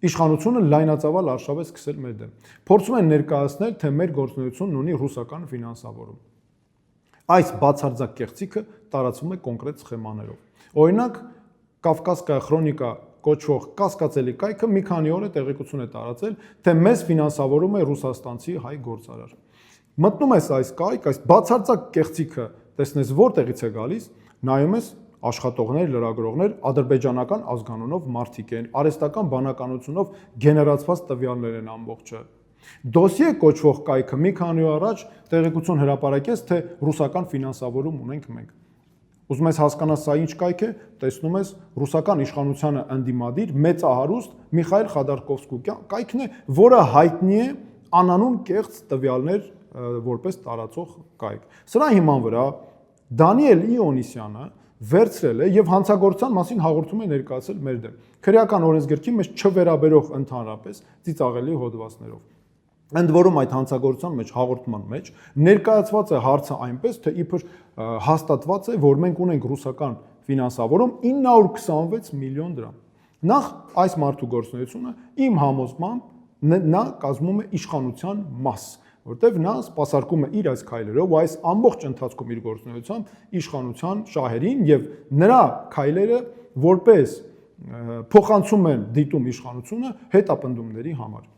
Իշխանությունը լայնածավալ արշավ է սկսել մեր դեմ։ Փորձում են ներկայացնել, թե մեր գործունեությունն ունի ռուսական ֆինանսավորում։ Այս բացարձակ կեղծիքը տարածվում է կոնկրետ սխեմաներով։ Օրինակ, Կավկասկայա քրոնիկա կոչվող կասկածելի կայքը մի քանի օր է տեղեկություն է տարածել, թե մեզ ֆինանսավորում է ռուսաստանցի հայ գործարար։ Մտնում ես այս կայք, այս բացարձակ կեղծիքը տեսնես որտեղից է գալիս, նայում ես աշխատողներ, լրագրողներ, ադրբեջանական ազգանունով մարդիկ են, արհեստական բանականությունով գեներացված տվյալներ են ամբողջը։ Դոսիե կոչվող կայքը մի քանի օր առաջ տեղեկություն հրապարակեց, թե ռուսական ֆինանսավորում ունենք մենք։ Ուզում ես հասկանալ սա ինչ կայք է, տեսնում ես ռուսական իշխանությանը ընդդիմադիր մեծահարուստ Միխայել Խադարկովսկու կայքն է, որը հայտնի է անանուն կեղծ տվյալներ որպես տարածող կայք։ Սրա հիման վրա Դանիել Իոնիսյանը վերցրել է եւ հանցագործության մասին հաղորդում է ներկայացել մեր դեմ։ Քրեական օրենսգրքի մեջ չվերաբերող ընդհանրապես ծիծաղելի հոդվածներով։ Ընդ որում այդ հանցագործության մեջ հաղորդման մեջ ներկայացված է հարցը այնպես, թե իբր հաստատված է, որ մենք ունենք ռուսական ֆինանսավորում 926 միլիոն դրամ։ Նախ այս մարդու գործունեությունը իմ համոզմամբ նա կազմում է իշխանության մաս, որտեղ նա սպասարկում է իր այս քայլերով ու այս ամբողջ ընթացքում իր գործունեությամբ իշխանության շահերին եւ նրա քայլերը որպես փոխանցում են դիտում իշխանությունը հետապնդումների համար։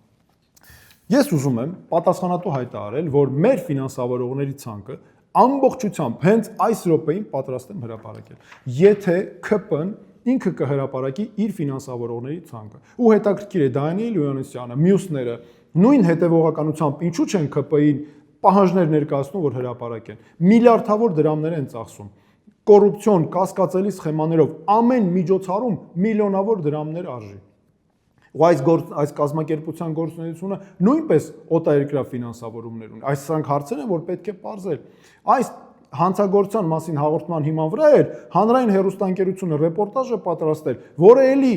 Ես ուզում եմ պատասխանատու հայտարարել, որ մեր ֆինանսավորողների ցանկը ամբողջությամբ հենց այս րոպեին պատրաստ եմ հրապարակել։ Եթե ՔՊ-ն ինքը կհրապարակի իր ֆինանսավորողների ցանկը։ Ու հետաքրքիր է Դանիել Իոնիսյանը, մյուսները նույն հետևողականությամբ ինչու չեն ՔՊ-ին պահանջներ ներկայացնում, որ հրապարակեն։ Միլիարդավոր դրամներ են ծախսում։ Կոռուպցիոն, կասկածելի սխեմաներով ամեն միջոցառում միլիոնավոր դրամներ արժի։ Ու այս կազմակերպության գործունեությունը նույնպես օտարերկրյա ֆինանսավորումներ ունի։ Այս սրանք հարցեր են, որ պետք է պարզել։ Այս հանցագործության մասին հաղորդման հիման վրա էր հանրային հեռուստաընկերությունը ռեպորտաժ է պատրաստել, որը էլի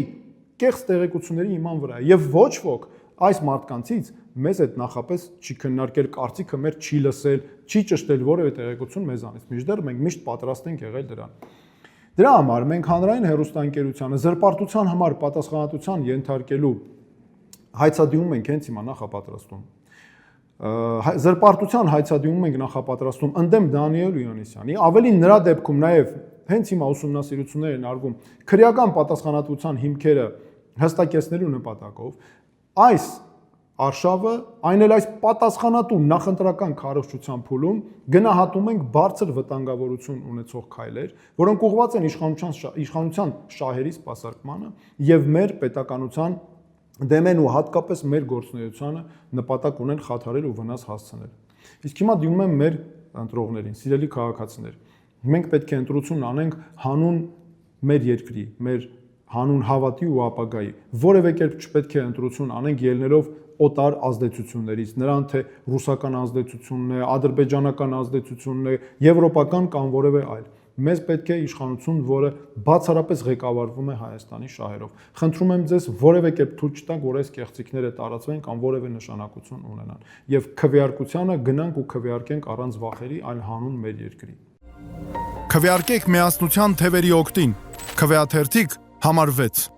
կեղծ տեղեկությունների հիման վրա է։ Եվ ոչ ոք այս մարդկանցից մեզ այդ նախապես չի քննարկել, կարծիքը մեր չի լսել, չի ճշտել որևէ տեղեկություն մեզանից։ Մինչդեռ մենք միշտ պատրաստ ենք եղել դրան։ Դրա համար մենք հանրային հեռուստաընկերությանը զրպարտության համար պատասխանատվության ենթարկելու հայցադիմում ենք հենց հիմա նախապատրաստում։ Զրպարտության հայցադիմում ենք նախապատրաստում ընդդեմ Դանիել Իոնիսյանի, ավելի նրա դեպքում նաև հենց հիմա ուսումնասիրություններ են արվում քրեական պատասխանատվության հիմքերը հստակեցնելու նպատակով այս արշավը, այն էլ այս պատասխանատու նախընտրական քարոզչության փուլում գնահատում ենք բարձր վտանգավորություն ունեցող քայլեր, որոնք ուղղված են իշխանության շահերի սպասարկմանը եւ մեր պետականության դեմ են ու հատկապես մեր գործունեությանը նպատակ ունեն խաթարել ու վնաս հասցնել։ Իսկ հիմա դիմում եմ մեր ընտրողներին, սիրելի քաղաքացիներ, մենք պետք է ընտրություն անենք հանուն մեր երկրի, մեր հանուն հավատի ու ապագայի։ Որևէ կերպ չպետք է ընտրություն անենք ելնելով օտար ազդեցություններից, նրան թե ռուսական ազդեցությունն է, ադրբեջանական ազդեցությունն է, եվրոպական կամ որևէ այլ։ Մեզ պետք է իշխանություն, որը բացառապես ղեկավարվում է Հայաստանի շահերով։ Խնդրում եմ ձեզ որևէ կերպ թույլ չտաք, որ այս կեղծիքները տարածվեն կամ որևէ նշանակություն ունենան։ Եվ քվեարկությանը գնանք ու քվեարկենք առանց վախերի, այլ հանուն մեր երկրի։ Քվեարկեք միասնության թևերի օգտին։ Քվեաթերթիկ համար 6